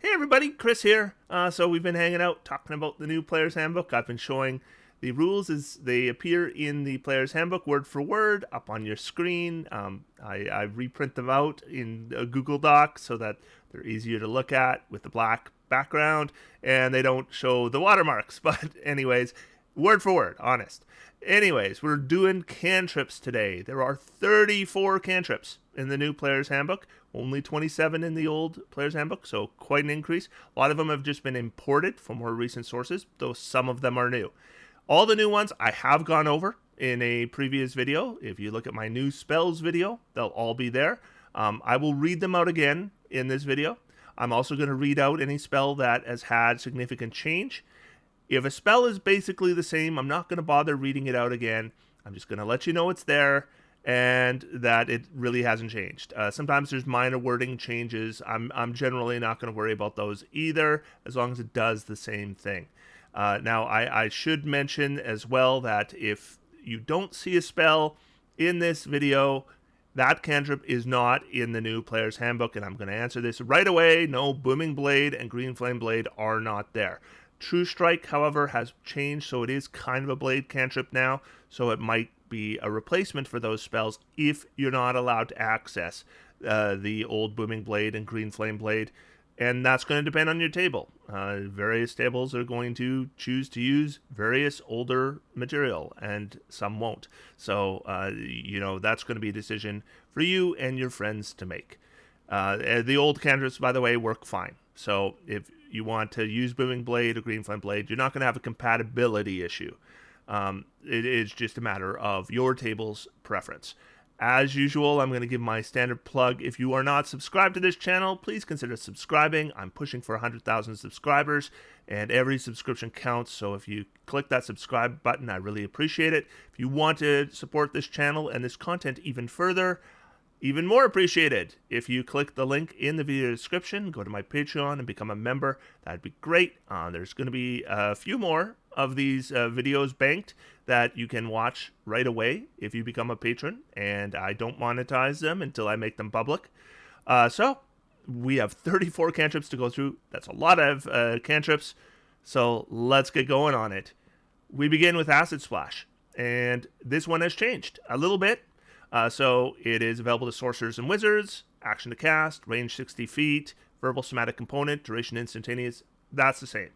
Hey everybody, Chris here. So we've been hanging out talking about the new Player's Handbook. I've been showing the rules as they appear in the Player's Handbook, word for word, up on your screen. I reprint them out in a Google Doc so that they're easier to look at with the black background, and they don't show the watermarks. But anyways, word for word, honest. Anyways, we're doing cantrips today. There are 34 cantrips in the new Player's Handbook, only 27 in the old Player's Handbook, so quite an increase. A lot of them have just been imported from more recent sources, though some of them are new. All the new ones I have gone over in a previous video. If you look at my new spells video, they'll all be there. I will read them out again in this video. I'm also going to read out any spell that has had significant change. If a spell is basically the same, I'm not going to bother reading it out again. I'm just going to let you know it's there and that it really hasn't changed. Sometimes there's minor wording changes. I'm generally not going to worry about those either, as long as it does the same thing. Now, I should mention as well that if you don't see a spell in this video, that cantrip is not in the new Player's Handbook, and I'm going to answer this right away. No, Booming Blade and Green Flame Blade are not there. True Strike, however, has changed, so it is kind of a blade cantrip now, so it might be a replacement for those spells if you're not allowed to access the old Booming Blade and Green Flame Blade, and that's going to depend on your table. Various tables are going to choose to use various older material, and some won't. So, that's going to be a decision for you and your friends to make. The old cantrips, by the way, work fine. So if you want to use Booming Blade or Green Flame Blade, you're not going to have a compatibility issue. It is just a matter of your table's preference. As usual, I'm going to give my standard plug. If you are not subscribed to this channel, please consider subscribing. I'm pushing for 100,000 subscribers, and every subscription counts. So if you click that subscribe button, I really appreciate it. If you want to support this channel and this content even further, even more appreciated if you click the link in the video description, go to my Patreon and become a member. That'd be great. There's going to be a few more of these videos banked that you can watch right away if you become a patron, and I don't monetize them until I make them public. So we have 34 cantrips to go through. That's a lot of cantrips, so let's get going on it. We begin with Acid Splash, and this one has changed a little bit. So it is available to sorcerers and wizards, action to cast, range 60 feet, verbal somatic component, duration instantaneous. That's the same.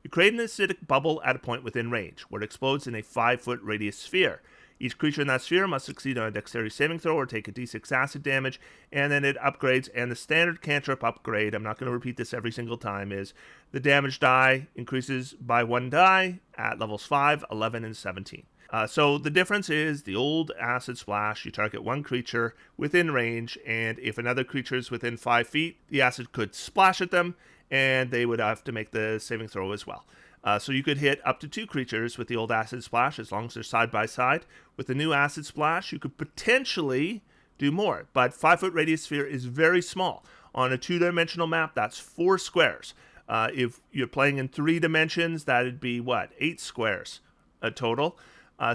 You create an acidic bubble at a point within range, where it explodes in a 5-foot radius sphere. Each creature in that sphere must succeed on a dexterity saving throw or take a d6 acid damage, and then it upgrades. And the standard cantrip upgrade, I'm not going to repeat this every single time, is the damage die increases by 1 die at levels 5, 11, and 17. So the difference is the old Acid Splash, you target one creature within range, and if another creature is within 5 feet, the acid could splash at them, and they would have to make the saving throw as well. So you could hit up to 2 creatures with the old Acid Splash as long as they're side by side. With the new Acid Splash, you could potentially do more, but 5-foot radius sphere is very small. On a 2-dimensional map, that's 4 squares. If you're playing in 3 dimensions, that'd be 8 squares total.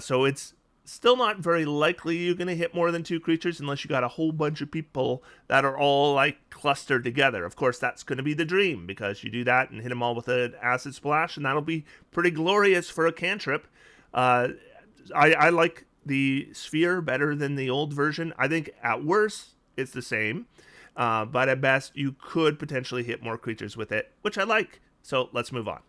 So it's still not very likely you're going to hit more than 2 creatures unless you got a whole bunch of people that are all clustered together. Of course, that's going to be the dream, because you do that and hit them all with an Acid Splash, and that'll be pretty glorious for a cantrip. I like the sphere better than the old version. I think at worst it's the same, but at best you could potentially hit more creatures with it, which I like. So let's move on.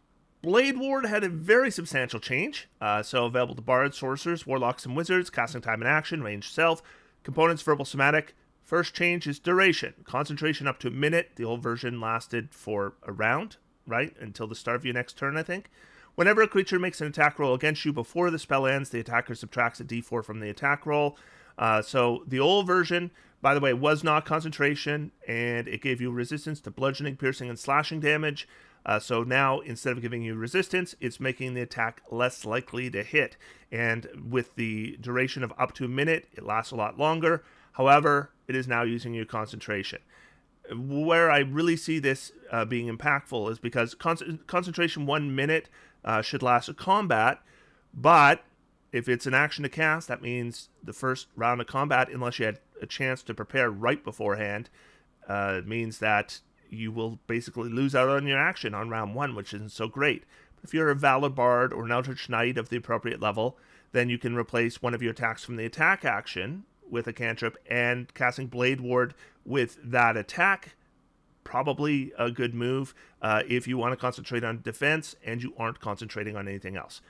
Blade Ward had a very substantial change, so available to bards, sorcerers, warlocks, and wizards, casting time and action, range self, components, verbal somatic. First change is duration, concentration up to a minute. The old version lasted for a round, right, until the start of your next turn, I think. Whenever a creature makes an attack roll against you before the spell ends, the attacker subtracts a d4 from the attack roll. So the old version, by the way, was not concentration, and it gave you resistance to bludgeoning, piercing, and slashing damage. So now, instead of giving you resistance, it's making the attack less likely to hit. And with the duration of up to a minute, it lasts a lot longer. However, it is now using your concentration. Where I really see this being impactful is because concentration 1 minute should last a combat, but if it's an action to cast, that means the first round of combat, unless you had a chance to prepare right beforehand, means that you will basically lose out on your action on round 1, which isn't so great. If you're a Valor Bard or an Eldritch Knight of the appropriate level, then you can replace one of your attacks from the attack action with a cantrip, and casting Blade Ward with that attack, probably a good move if you want to concentrate on defense and you aren't concentrating on anything else.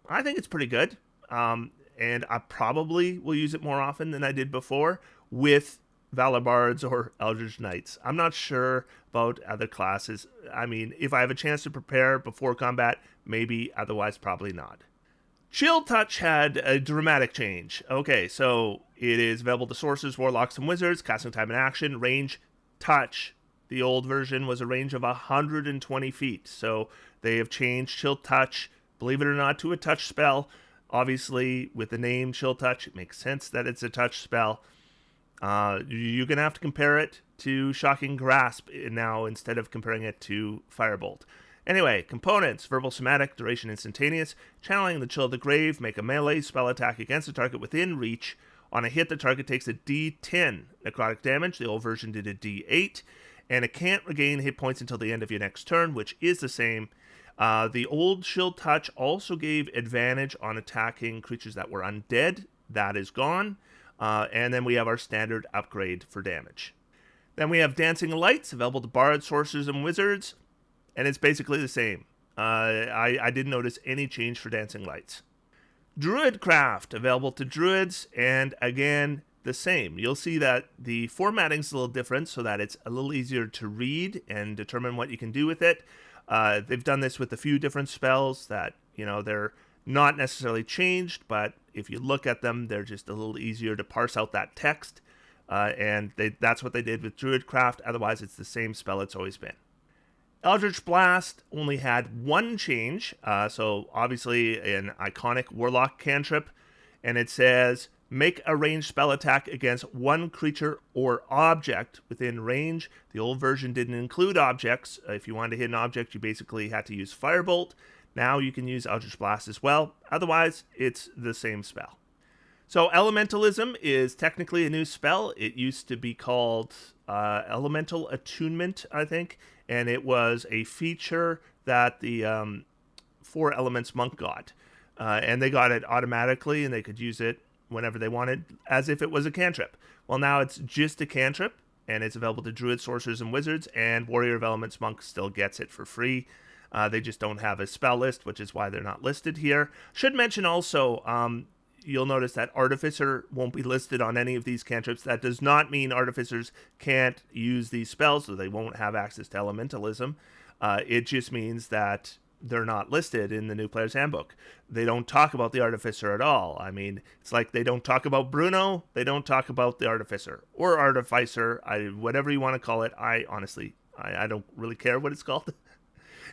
I think it's pretty good, and I probably will use it more often than I did before with Valor Bards or Eldritch Knights. I'm not sure about other classes. I mean, if I have a chance to prepare before combat, maybe, otherwise probably not. Chill Touch had a dramatic change. Okay, so it is available to sorcerers, warlocks, and wizards, casting time and action, range, touch. The old version was a range of 120 feet, so they have changed Chill Touch, believe it or not, to a touch spell. Obviously, with the name Chill Touch, it makes sense that it's a touch spell. You're going to have to compare it to Shocking Grasp now instead of comparing it to Firebolt. Anyway, components: verbal somatic, duration instantaneous, channeling the Chill of the Grave, make a melee spell attack against a target within reach. On a hit, the target takes a D10 necrotic damage. The old version did a D8, and it can't regain hit points until the end of your next turn, which is the same. The old Chill Touch also gave advantage on attacking creatures that were undead. That is gone. And then we have our standard upgrade for damage. Then we have Dancing Lights, available to bards, sorcerers, and wizards. And it's basically the same. I didn't notice any change for Dancing Lights. Druidcraft, available to druids, and again, the same. You'll see that the formatting's a little different so that it's a little easier to read and determine what you can do with it. They've done this with a few different spells that, they're not necessarily changed, but if you look at them, they're just a little easier to parse out that text. And that's what they did with Druidcraft. Otherwise, it's the same spell it's always been. Eldritch Blast only had one change. So obviously an iconic Warlock cantrip. And it says, make a ranged spell attack against one creature or object within range. The old version didn't include objects. If you wanted to hit an object, you basically had to use Firebolt. Now you can use Eldritch Blast as well. Otherwise, it's the same spell. So Elementalism is technically a new spell. It used to be called Elemental Attunement, I think. And it was a feature that the Four Elements monk got. And they got it automatically, and they could use it whenever they wanted, as if it was a cantrip. Well, now it's just a cantrip, and it's available to druids, sorcerers, and wizards, and Warrior of Elements monk still gets it for free. They just don't have a spell list, which is why they're not listed here. Should mention also, you'll notice that Artificer won't be listed on any of these cantrips. That does not mean Artificers can't use these spells, so they won't have access to Elementalism. It just means that they're not listed in the New Player's Handbook. They don't talk about the Artificer at all. I mean, it's like they don't talk about Bruno, they don't talk about the Artificer. Or Artificer, whatever you want to call it. I honestly don't really care what it's called.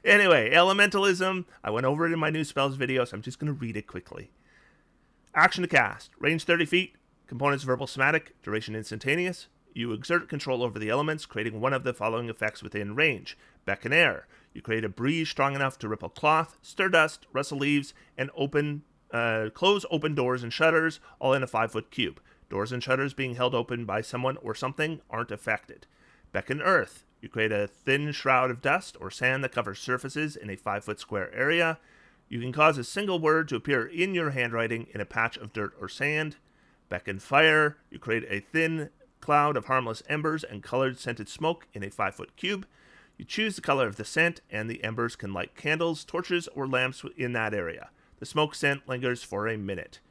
Anyway, Elementalism, I went over it in my new spells video, so I'm just going to read it quickly. Action to cast. Range 30 feet. Components verbal somatic. Duration instantaneous. You exert control over the elements, creating one of the following effects within range. Beckon air. You create a breeze strong enough to ripple cloth, stir dust, rustle leaves, and close open doors and shutters, all in a 5-foot cube. Doors and shutters being held open by someone or something aren't affected. Beckon earth. You create a thin shroud of dust or sand that covers surfaces in a 5-foot square area. You can cause a single word to appear in your handwriting in a patch of dirt or sand. Beckon fire. You create a thin cloud of harmless embers and colored scented smoke in a 5-foot cube. You choose the color of the scent, and the embers can light candles, torches, or lamps in that area. The smoke scent lingers for a minute.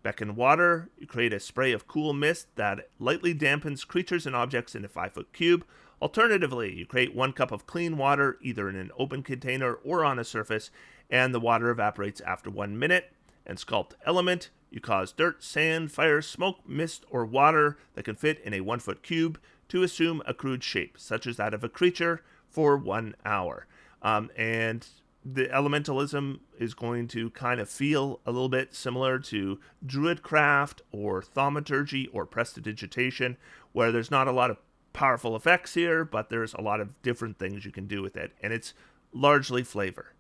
Beckon water. You create a spray of cool mist that lightly dampens creatures and objects in a 5-foot cube. Alternatively, you create 1 cup of clean water, either in an open container or on a surface, and the water evaporates after 1 minute. And sculpt element. You cause dirt, sand, fire, smoke, mist, or water that can fit in a 1-foot cube to assume a crude shape, such as that of a creature, for 1 hour. And the Elementalism is going to kind of feel a little bit similar to Druidcraft or Thaumaturgy or Prestidigitation, where there's not a lot of powerful effects here, but there's a lot of different things you can do with it, and it's largely flavor.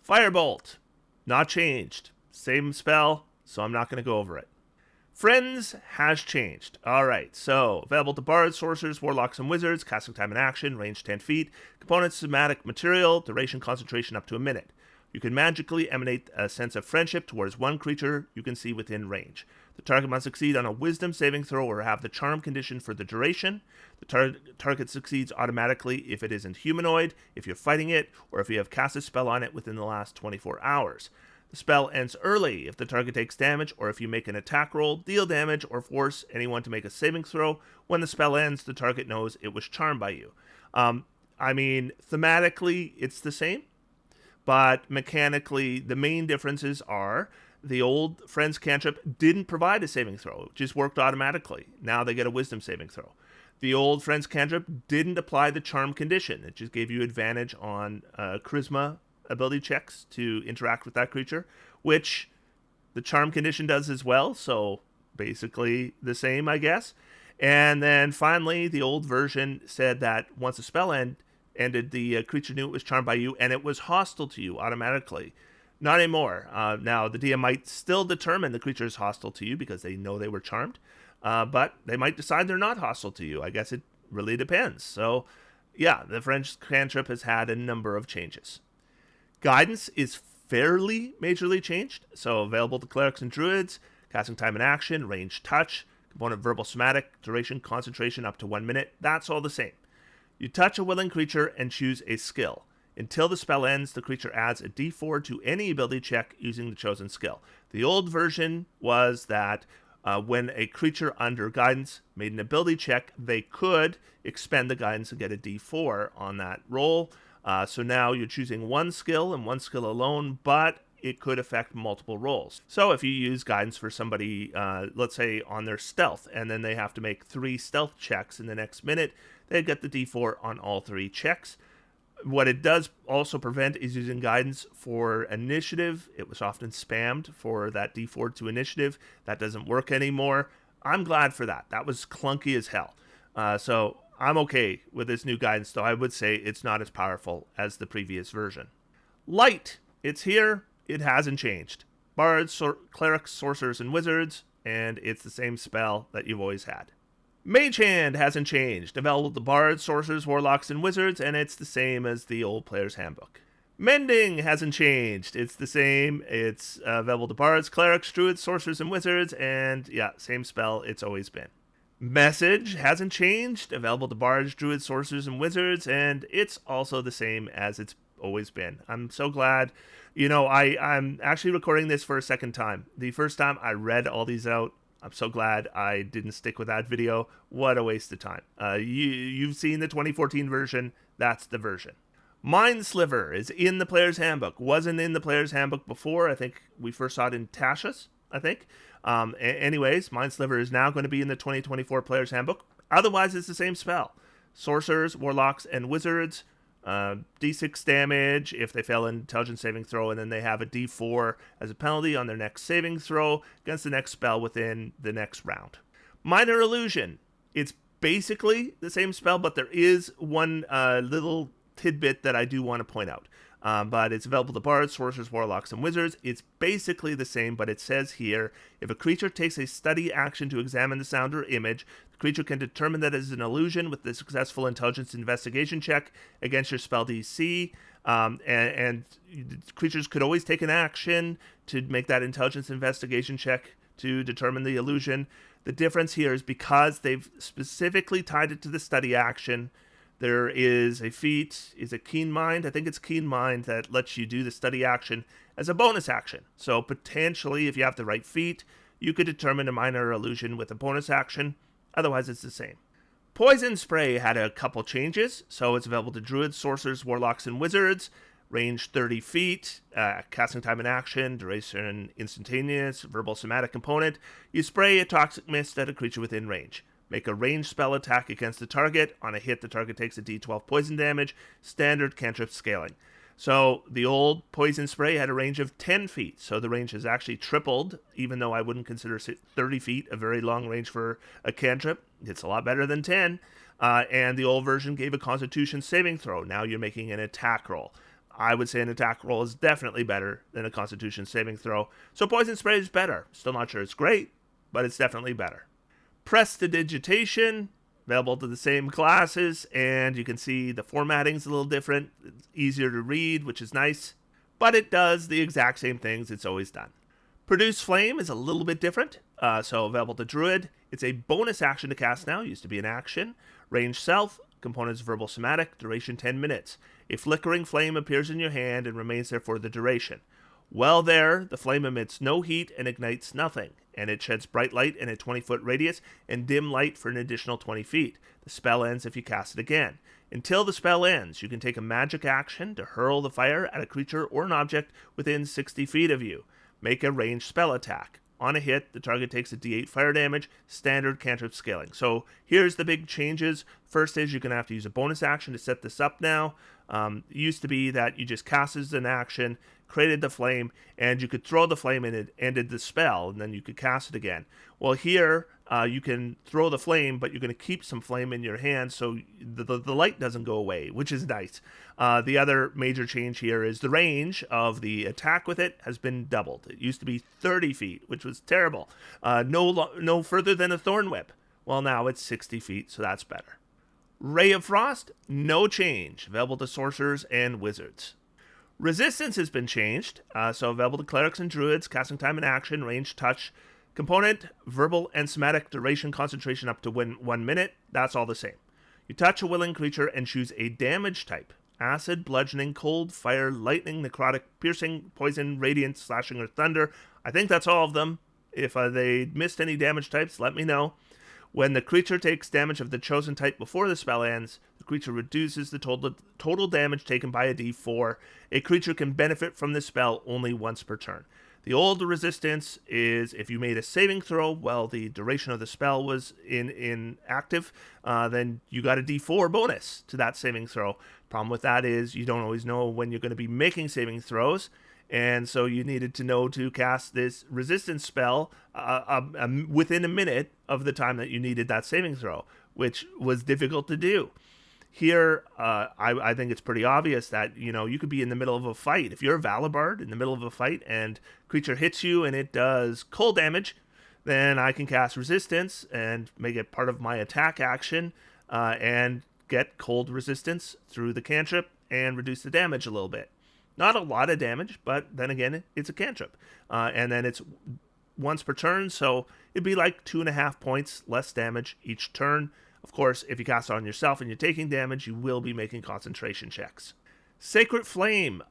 Firebolt, not changed. Same spell, so I'm not going to go over it. Friends has changed. All right, so available to bards, sorcerers, warlocks, and wizards. Casting time and action, range 10 feet. Components, somatic material, duration, concentration up to a minute. You can magically emanate a sense of friendship towards one creature you can see within range. The target must succeed on a wisdom saving throw or have the charm condition for the duration. The target succeeds automatically if it isn't humanoid, if you're fighting it, or if you have cast a spell on it within the last 24 hours. The spell ends early if the target takes damage, or if you make an attack roll, deal damage, or force anyone to make a saving throw. When the spell ends, the target knows it was charmed by you. Thematically, it's the same, but mechanically, the main differences are the old Friends cantrip didn't provide a saving throw. It just worked automatically. Now they get a wisdom saving throw. The old Friends cantrip didn't apply the charm condition. It just gave you advantage on charisma ability checks to interact with that creature, which the charm condition does as well, so basically the same, I guess. And then finally, the old version said that once a spell ended, the creature knew it was charmed by you, and it was hostile to you automatically. Not anymore. Now, the DM might still determine the creature is hostile to you because they know they were charmed, but they might decide they're not hostile to you. I guess it really depends. So, yeah, the French cantrip has had a number of changes. Guidance is fairly majorly changed, so available to clerics and druids, casting time and action, range touch, component verbal somatic, duration concentration up to 1 minute. That's all the same. You touch a willing creature and choose a skill. Until the spell ends, the creature adds a d4 to any ability check using the chosen skill. The old version was that when a creature under guidance made an ability check, they could expend the guidance and get a d4 on that roll. So now you're choosing one skill and one skill alone, but it could affect multiple rolls. So if you use guidance for somebody, let's say on their stealth, and then they have to make 3 stealth checks in the next minute, they get the d4 on all 3 checks. What it does also prevent is using guidance for initiative. It was often spammed for that d4 to initiative. That doesn't work anymore. I'm glad for that. That was clunky as hell. So I'm okay with this new guidance, though I would say it's not as powerful as the previous version. Light. It's here. It hasn't changed. Bards, clerics, sorcerers, and wizards, and it's the same spell that you've always had. Mage Hand hasn't changed. Available to bards, sorcerers, warlocks, and wizards, and it's the same as the old Player's Handbook. Mending hasn't changed. It's the same. It's available to bards, clerics, druids, sorcerers, and wizards, and yeah, same spell it's always been. Message hasn't changed. Available to bards, druids, sorcerers, and wizards, and it's also the same as it's always been. I'm so glad. You know, I'm actually recording this for a second time. The first time I read all these out. I'm so glad I didn't stick with that video. What a waste of time. You've seen the 2014 version. That's the version. Mind Sliver is in the Player's Handbook. Wasn't in the Player's Handbook before. I think we first saw it in Tasha's, I think. Anyways, Mind Sliver is now going to be in the 2024 Player's Handbook. Otherwise, it's the same spell. Sorcerers, warlocks, and wizards. D6 damage if they fail an intelligence saving throw, and then they have a D4 as a penalty on their next saving throw against the next spell within the next round. Minor Illusion. It's basically the same spell, but there is one little tidbit that I do want to point out. But it's available to bards, sorcerers, warlocks, and wizards. It's basically the same, but it says here, if a creature takes a study action to examine the sound or image, the creature can determine that it is an illusion with the successful intelligence investigation check against your spell DC. And creatures could always take an action to make that intelligence investigation check to determine the illusion. The difference here is because they've specifically tied it to the study action. There is a feat, is it Keen Mind? I think it's Keen Mind that lets you do the study action as a bonus action. So potentially, if you have the right feat, you could determine a minor illusion with a bonus action. Otherwise, it's the same. Poison Spray had a couple changes. So it's available to druids, sorcerers, warlocks, and wizards. Range 30 feet, casting time and action, duration instantaneous, verbal somatic component. You spray a toxic mist at a creature within range. Make a ranged spell attack against the target. On a hit, the target takes a d12 poison damage. Standard cantrip scaling. So the old Poison Spray had a range of 10 feet. So the range has actually tripled, even though I wouldn't consider 30 feet a very long range for a cantrip. It's a lot better than 10. And the old version gave a Constitution saving throw. Now you're making an attack roll. I would say an attack roll is definitely better than a Constitution saving throw. So Poison Spray is better. Still not sure it's great, but it's definitely better. Prestidigitation, available to the same classes, and you can see the formatting's a little different. It's easier to read, which is nice, but it does the exact same things it's always done. Produce Flame is a little bit different, so available to Druid. It's a bonus action to cast now, used to be an action. Range Self, components Verbal Somatic, duration 10 minutes. A flickering flame appears in your hand and remains there for the duration. While there, the flame emits no heat and ignites nothing, and it sheds bright light in a 20-foot radius and dim light for an additional 20 feet. The spell ends if you cast it again. Until the spell ends, you can take a magic action to hurl the fire at a creature or an object within 60 feet of you. Make a ranged spell attack. On a hit, the target takes a d8 fire damage, standard cantrip scaling. So here's the big changes. First is you're going to have to use a bonus action to set this up now. It used to be that you just cast as an action, created the flame, and you could throw the flame and it ended the spell, and then you could cast it again. Well, here you can throw the flame, but you're going to keep some flame in your hand so the light doesn't go away, which is nice. The other major change here is the range of the attack with it has been doubled. It used to be 30 feet, which was terrible. No further than a Thorn Whip. Well, now it's 60 feet, so that's better. Ray of Frost, no change. Available to sorcerers and wizards. Resistance has been changed, so available to clerics and druids, casting time and action, range, touch. Component, verbal and somatic, duration, concentration up to 1 minute. That's all the same. You touch a willing creature and choose a damage type. Acid, bludgeoning, cold, fire, lightning, necrotic, piercing, poison, radiant, slashing, or thunder. I think that's all of them. If they missed any damage types, let me know. When the creature takes damage of the chosen type before the spell ends, the creature reduces the total damage taken by a d4. A creature can benefit from this spell only once per turn. The old resistance is if you made a saving throw while the duration of the spell was inactive, then you got a d4 bonus to that saving throw. Problem with that is you don't always know when you're going to be making saving throws, and so you needed to know to cast this resistance spell within a minute of the time that you needed that saving throw, which was difficult to do. Here, I think it's pretty obvious that, you could be in the middle of a fight. If you're a Valibard in the middle of a fight and creature hits you and it does cold damage, then I can cast resistance and make it part of my attack action and get cold resistance through the cantrip and reduce the damage a little bit. Not a lot of damage, but then again, it's a cantrip. And then it's once per turn, so it'd be like 2.5 points less damage each turn. Of course, if you cast it on yourself and you're taking damage, you will be making concentration checks. Sacred Flame,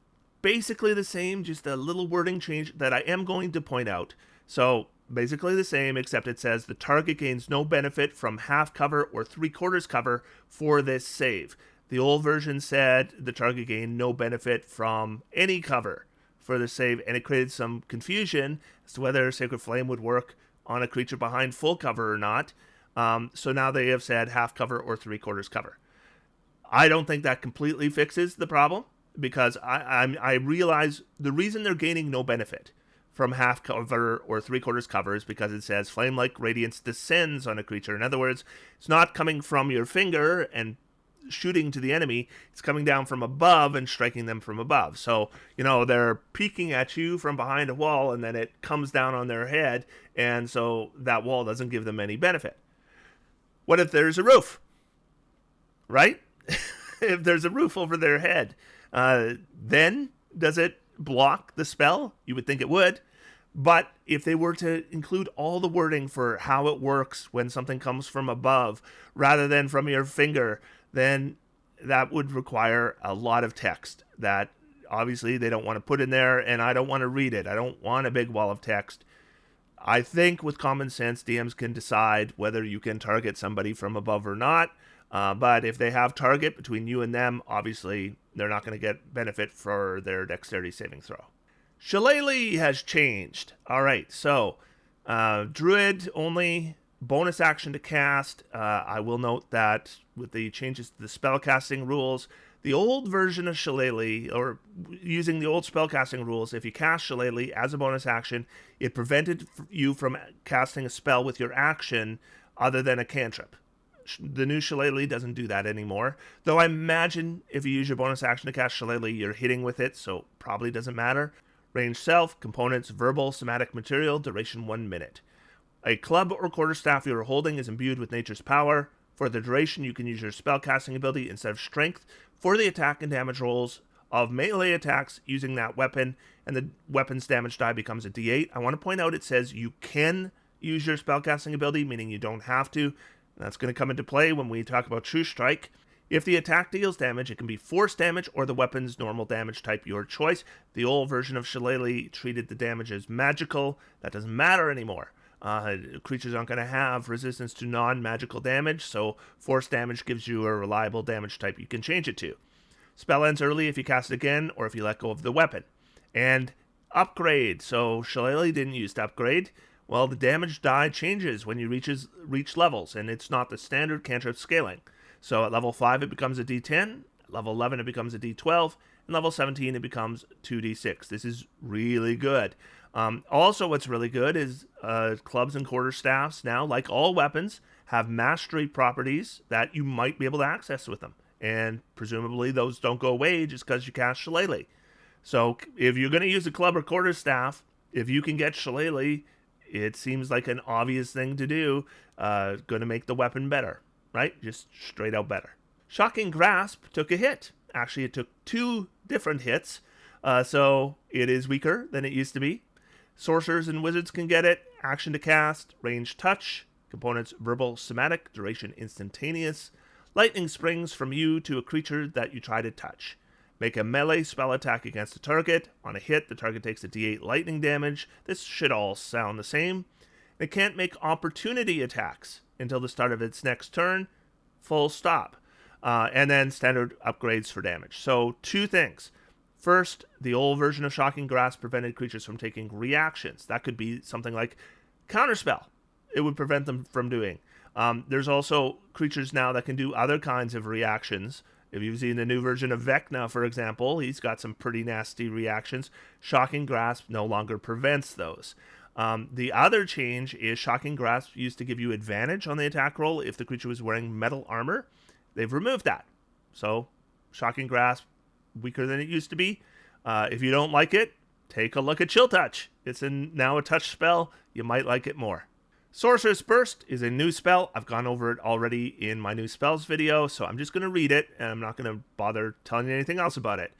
basically the same, just a little wording change that I am going to point out. So, basically the same, except it says the target gains no benefit from half cover or 3/4 cover for this save. The old version said the target gained no benefit from any cover for the save, and it created some confusion as to whether Sacred Flame would work on a creature behind full cover or not. So now they have said half cover or 3/4 cover. I don't think that completely fixes the problem, because I realize the reason they're gaining no benefit from half cover or 3/4 cover is because it says flame-like radiance descends on a creature. In other words, it's not coming from your finger and shooting to the enemy, it's coming down from above and striking them from above. So, they're peeking at you from behind a wall and then it comes down on their head, and so that wall doesn't give them any benefit. What if there's a roof? Right? If there's a roof over their head, then does it block the spell? You would think it would. But if they were to include all the wording for how it works when something comes from above rather than from your finger, then that would require a lot of text that obviously they don't want to put in there, and I don't want to read it. I don't want a big wall of text. I think with common sense, DMs can decide whether you can target somebody from above or not. But if they have target between you and them, obviously they're not going to get benefit for their dexterity saving throw. Shillelagh has changed. All right, so Druid only, bonus action to cast. I will note that with the changes to the spellcasting rules, the old version of Shillelagh, or using the old spellcasting rules, if you cast Shillelagh as a bonus action, it prevented you from casting a spell with your action other than a cantrip. The new Shillelagh doesn't do that anymore, though I imagine if you use your bonus action to cast Shillelagh, you're hitting with it, so probably doesn't matter. Range Self, components, verbal, somatic material, duration 1 minute. A club or quarterstaff you are holding is imbued with nature's power. For the duration, you can use your spellcasting ability instead of strength for the attack and damage rolls of melee attacks using that weapon, and the weapon's damage die becomes a d8. I want to point out it says you can use your spellcasting ability, meaning you don't have to. That's going to come into play when we talk about True Strike. If the attack deals damage, it can be force damage or the weapon's normal damage type, your choice. The old version of Shillelagh treated the damage as magical. That doesn't matter anymore. Creatures aren't going to have resistance to non-magical damage, so force damage gives you a reliable damage type you can change it to. Spell ends early if you cast it again or if you let go of the weapon. And upgrade. So Shillelagh didn't use to upgrade. Well, the damage die changes when you reach levels, and it's not the standard cantrip scaling. So at level 5 it becomes a d10, at level 11 it becomes a d12, and level 17 it becomes 2d6. This is really good. Also what's really good is clubs and quarterstaffs now, like all weapons, have mastery properties that you might be able to access with them. And presumably those don't go away just because you cast Shillelagh. So if you're going to use a club or quarterstaff, if you can get Shillelagh, it seems like an obvious thing to do. Going to make the weapon better, right? Just straight out better. Shocking Grasp took a hit. Actually, it took 2 different hits. So it is weaker than it used to be. Sorcerers and wizards can get it. Action to cast, range touch, components verbal somatic, duration instantaneous. Lightning springs from you to a creature that you try to touch. Make a melee spell attack against a target. On a hit, the target takes a d8 lightning damage. This should all sound the same. It can't make opportunity attacks until the start of its next turn. Full stop. And then standard upgrades for damage. So 2 things. First, the old version of Shocking Grasp prevented creatures from taking reactions. That could be something like Counterspell. It would prevent them from doing. There's also creatures now that can do other kinds of reactions. If you've seen the new version of Vecna, for example, he's got some pretty nasty reactions. Shocking Grasp no longer prevents those. The other change is Shocking Grasp used to give you advantage on the attack roll if the creature was wearing metal armor. They've removed that. So, Shocking Grasp, weaker than it used to be. If you don't like it, take a look at Chill Touch. It's now a touch spell. You might like it more. Sorcerous Burst is a new spell. I've gone over it already in my new spells video, so I'm just going to read it, and I'm not going to bother telling you anything else about it.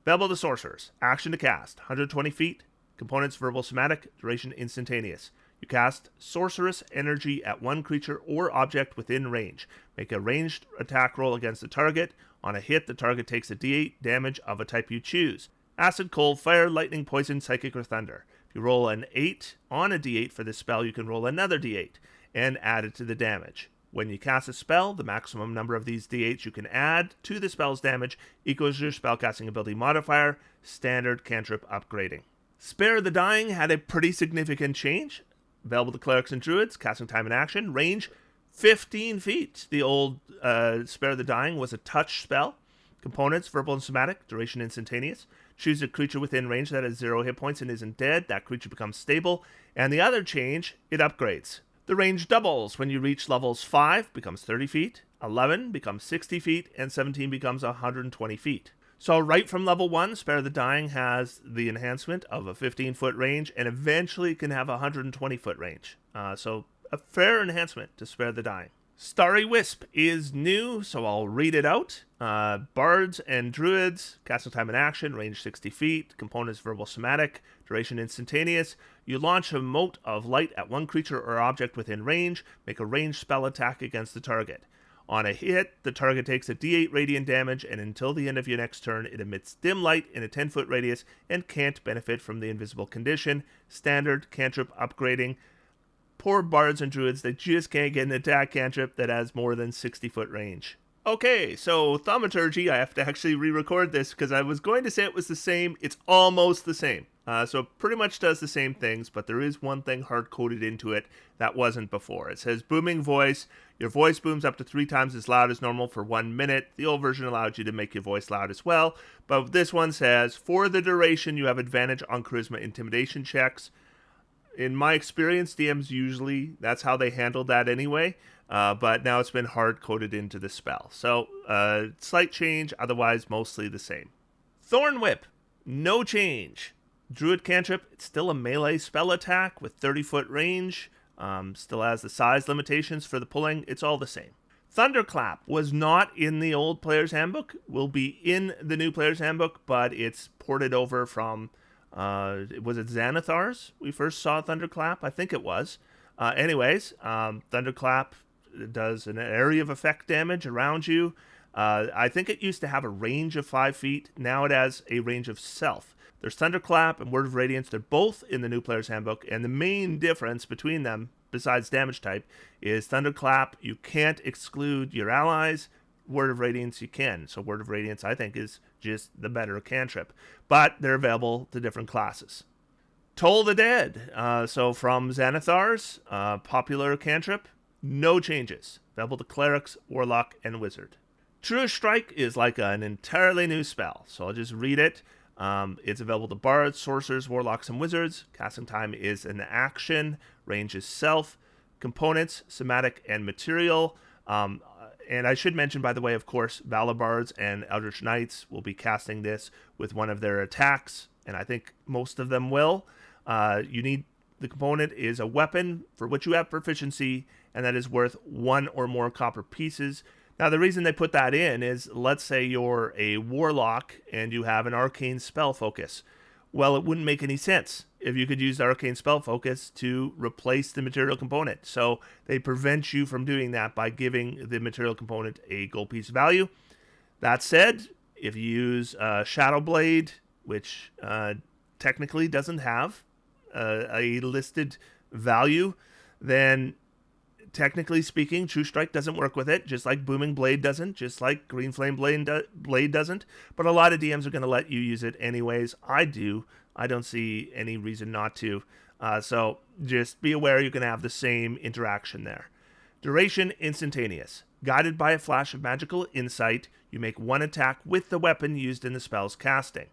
Babble the Sorcerers. Action to cast. 120 feet. Components verbal somatic. Duration instantaneous. You cast Sorcerous Energy at one creature or object within range. Make a ranged attack roll against the target. On a hit, the target takes a d8 damage of a type you choose. Acid, cold, fire, lightning, poison, psychic, or thunder. If you roll an 8 on a d8 for this spell, you can roll another d8 and add it to the damage. When you cast a spell, the maximum number of these d8s you can add to the spell's damage equals your spellcasting ability modifier, standard cantrip upgrading. Spare the Dying had a pretty significant change. Available to clerics and druids, casting time and action, range 15 feet. The old Spare the Dying was a touch spell. Components, verbal and somatic, duration instantaneous. Choose a creature within range that has 0 hit points and isn't dead. That creature becomes stable. And the other change, it upgrades. The range doubles when you reach levels 5, becomes 30 feet, 11 becomes 60 feet, and 17 becomes 120 feet. So right from level 1, Spare the Dying has the enhancement of a 15-foot range and eventually can have a 120-foot range. So a fair enhancement to Spare the Dying. Starry Wisp is new, so I'll read it out. Bards and Druids, casting time and action, range 60 feet, components verbal somatic, duration instantaneous. You launch a mote of light at one creature or object within range, make a ranged spell attack against the target. On a hit, the target takes a d8 radiant damage, and until the end of your next turn, it emits dim light in a 10-foot radius and can't benefit from the invisible condition. Standard cantrip upgrading. Poor bards and druids, they just can't get an attack cantrip that has more than 60-foot range. Okay, so Thaumaturgy, I have to actually re-record this because I was going to say it was the same. It's almost the same. So it pretty much does the same things, but there is one thing hard-coded into it that wasn't before. It says booming voice. Your voice booms up to 3 times as loud as normal for 1 minute. The old version allowed you to make your voice loud as well, but this one says, for the duration, you have advantage on charisma intimidation checks. In my experience, DMs usually, that's how they handled that anyway, but now it's been hard-coded into the spell. So, slight change, otherwise mostly the same. Thorn Whip, no change. Druid cantrip, it's still a melee spell attack with 30-foot range. Still has the size limitations for the pulling. It's all the same. Thunderclap was not in the old Player's Handbook, will be in the new Player's Handbook, but it's ported over from, was it Xanathar's? We first saw Thunderclap? I think it was. Thunderclap does an area of effect damage around you. I think it used to have a range of 5 feet. Now it has a range of self. There's Thunderclap and Word of Radiance. They're both in the new Player's Handbook, and the main difference between them, besides damage type, is Thunderclap, you can't exclude your allies. Word of Radiance, you can. So Word of Radiance, I think, is just the better cantrip. But they're available to different classes. Toll the Dead. So from Xanathar's, popular cantrip, no changes. Available to Clerics, Warlock, and Wizard. Truest Strike is like an entirely new spell. So I'll just read it. It's available to Bards, Sorcerers, Warlocks, and Wizards. Casting time is an action. Range is self. Components, somatic, and material. And I should mention, by the way, of course, Valabards and Eldritch Knights will be casting this with one of their attacks, and I think most of them will. You need, the component is a weapon for which you have proficiency, and that is worth 1 or more copper pieces. Now, the reason they put that in is, let's say you're a warlock and you have an arcane spell focus. Well, it wouldn't make any sense if you could use arcane spell focus to replace the material component. So they prevent you from doing that by giving the material component a gold piece value. That said, if you use Shadow Blade, which technically doesn't have a listed value, then technically speaking, True Strike doesn't work with it, just like Booming Blade doesn't, just like Green Flame Blade doesn't. But a lot of DMs are going to let you use it anyways. I do. I don't see any reason not to. So just be aware you can have the same interaction there. Duration, instantaneous. Guided by a flash of magical insight, you make one attack with the weapon used in the spell's casting.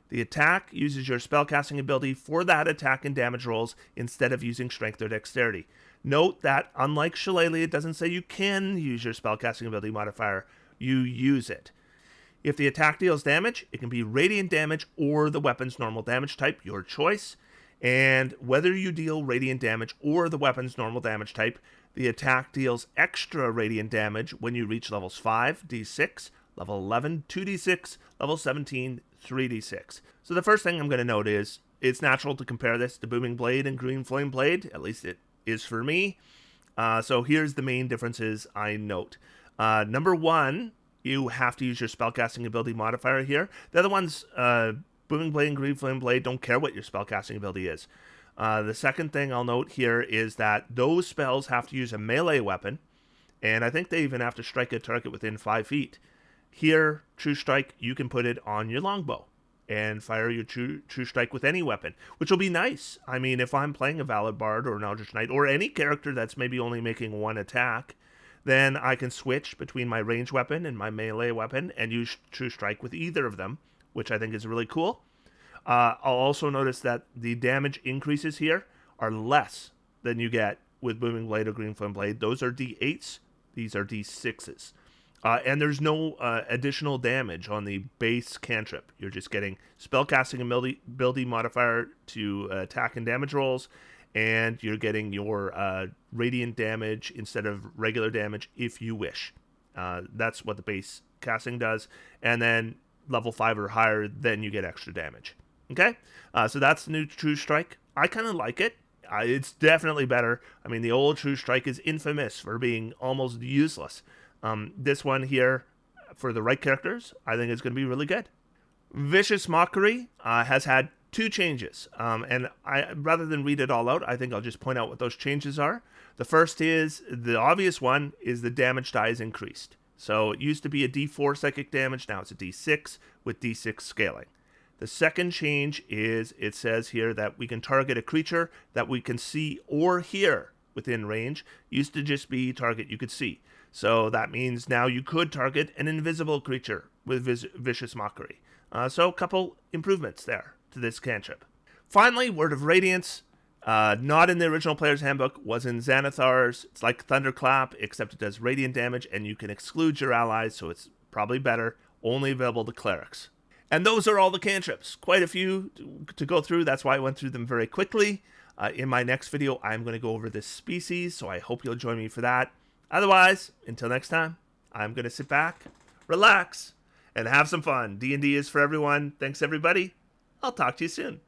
The attack uses your spellcasting ability for that attack and damage rolls instead of using strength or dexterity. Note that, unlike Shillelagh, it doesn't say you can use your spellcasting ability modifier. You use it. If the attack deals damage, it can be radiant damage or the weapon's normal damage type, your choice. And whether you deal radiant damage or the weapon's normal damage type, the attack deals extra radiant damage when you reach levels 5, d6, level 11, 2d6, level 17, 3d6. So the first thing I'm going to note is, it's natural to compare this to Booming Blade and Green Flame Blade, at least it is for me. So here's the main differences I note. Number 1, you have to use your spellcasting ability modifier here. The other ones, Booming Blade and Green Flame Blade, don't care what your spellcasting ability is. The second thing I'll note here is that those spells have to use a melee weapon, and I think they even have to strike a target within 5 feet. Here, True Strike, you can put it on your longbow and fire your true strike with any weapon, which will be nice. I mean, if I'm playing a Valid Bard or an Eldritch Knight or any character that's maybe only making one attack, then I can switch between my ranged weapon and my melee weapon and use True Strike with either of them, which I think is really cool. I'll also notice that the damage increases here are less than you get with Booming Blade or Green Flame Blade. Those are D8s. These are D6s. And there's no additional damage on the base cantrip. You're just getting spellcasting ability modifier to attack and damage rolls, and you're getting your radiant damage instead of regular damage if you wish. That's what the base casting does. And then level 5 or higher, then you get extra damage. Okay? So that's the new True Strike. I kind of like it. It's definitely better. I mean, the old True Strike is infamous for being almost useless. This one here, for the right characters, I think is going to be really good. Vicious Mockery has had 2 changes. And rather than read it all out, I think I'll just point out what those changes are. The first is, the obvious one, is the damage die is increased. So it used to be a D4 psychic damage, now it's a D6 with D6 scaling. The second change is, it says here that we can target a creature that we can see or hear within range. Used to just be target you could see. So that means now you could target an invisible creature with Vicious Mockery. So a couple improvements there to this cantrip. Finally, Word of Radiance. Not in the original Player's Handbook, was in Xanathar's. It's like Thunderclap, except it does radiant damage, and you can exclude your allies, so it's probably better. Only available to Clerics. And those are all the cantrips. Quite a few to go through, that's why I went through them very quickly. In my next video, I'm going to go over this species, so I hope you'll join me for that. Otherwise, until next time, I'm going to sit back, relax, and have some fun. D&D is for everyone. Thanks, everybody. I'll talk to you soon.